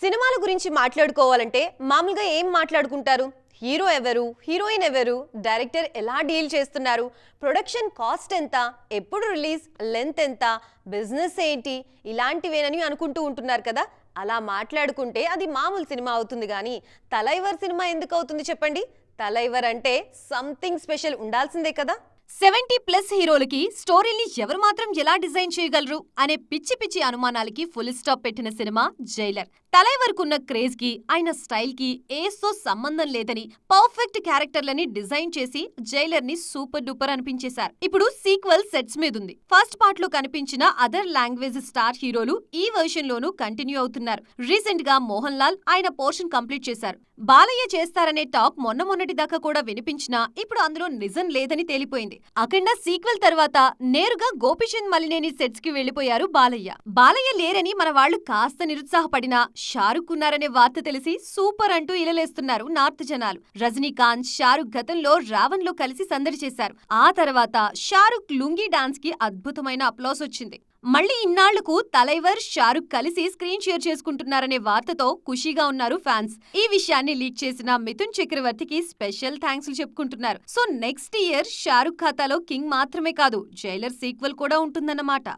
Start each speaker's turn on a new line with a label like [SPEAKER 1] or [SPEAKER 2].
[SPEAKER 1] సినిమాల గురించి మాట్లాడుకోవాలంటే మామూలుగా ఏం మాట్లాడుకుంటారు? హీరో ఎవరు, హీరోయిన్ ఎవరు, డైరెక్టర్ ఎలా డీల్ చేస్తున్నారు, ప్రొడక్షన్ కాస్ట్ ఎంత, ఎప్పుడు రిలీజ్, లెంత్ ఎంత, బిజినెస్ ఏంటి, ఇలాంటివేనని అనుకుంటూ ఉంటున్నారు కదా. అలా మాట్లాడుకుంటే అది మామూలు సినిమా అవుతుంది కానీ తలైవర్ సినిమా ఎందుకు అవుతుంది చెప్పండి? తలైవర్ అంటే సంథింగ్ స్పెషల్ ఉండాల్సిందే కదా.
[SPEAKER 2] 70+ హీరోలకి స్టోరీని ఎవరు మాత్రం ఎలా డిజైన్ చేయగలరు అనే పిచ్చి పిచ్చి అనుమానాలకి ఫుల్ స్టాప్ పెట్టిన సినిమా జైలర్. తలైవర్కున్న క్రేజ్ కి, ఆయన స్టైల్ కి ఏస్తో సంబంధం లేదని పర్ఫెక్ట్ క్యారెక్టర్లని డిజైన్ చేసి జైలర్ ని సూపర్ డూపర్ అనిపించేశారు. ఇప్పుడు సీక్వెల్ సెట్స్ మీదుంది. ఫస్ట్ పార్ట్ లో కనిపించిన అదర్ లాంగ్వేజ్ స్టార్ హీరోలు ఈ వర్షన్ లోనూ కంటిన్యూ అవుతున్నారు. రీసెంట్ గా మోహన్ లాల్ ఆయన పోర్షన్ కంప్లీట్ చేశారు. బాలయ్య చేస్తారనే టాక్ మొన్నటి దాకా కూడా వినిపించినా ఇప్పుడు అందులో నిజం లేదని తేలిపోయింది. అఖండ సీక్వెల్ తర్వాత నేరుగా గోపీచంద్ మలినేని సెట్స్ కి వెళ్లిపోయారు బాలయ్య. బాలయ్య లేరని మన వాళ్లు కాస్త నిరుత్సాహపడినా షారుఖ్ ఉన్నారనే వార్త తెలిసి సూపర్ అంటూ ఇలలేస్తున్నారు నార్త్ జనాలు. రజనీకాంత్, షారుఖ్ గతంలో రావణ్ లో కలిసి సందడి చేశారు. ఆ తర్వాత షారుఖ్ లుంగీ డాన్స్ కి అద్భుతమైన అప్లాస్ వచ్చింది. మళ్లీ ఇన్నాళ్లకు తలైవర్, షారుఖ్ కలిసి స్క్రీన్ షేర్ చేసుకుంటున్నారనే వార్తతో ఖుషీగా ఉన్నారు ఫ్యాన్స్. ఈ విషయాన్ని లీక్ చేసిన మిథున్ చక్రవర్తికి స్పెషల్ థ్యాంక్స్ చెప్పుకుంటున్నారు. సో నెక్స్ట్ ఇయర్ షారుఖ్ ఖాతాలో కింగ్ మాత్రమే కాదు, జైలర్ సీక్వెల్ కూడా ఉంటుందన్నమాట.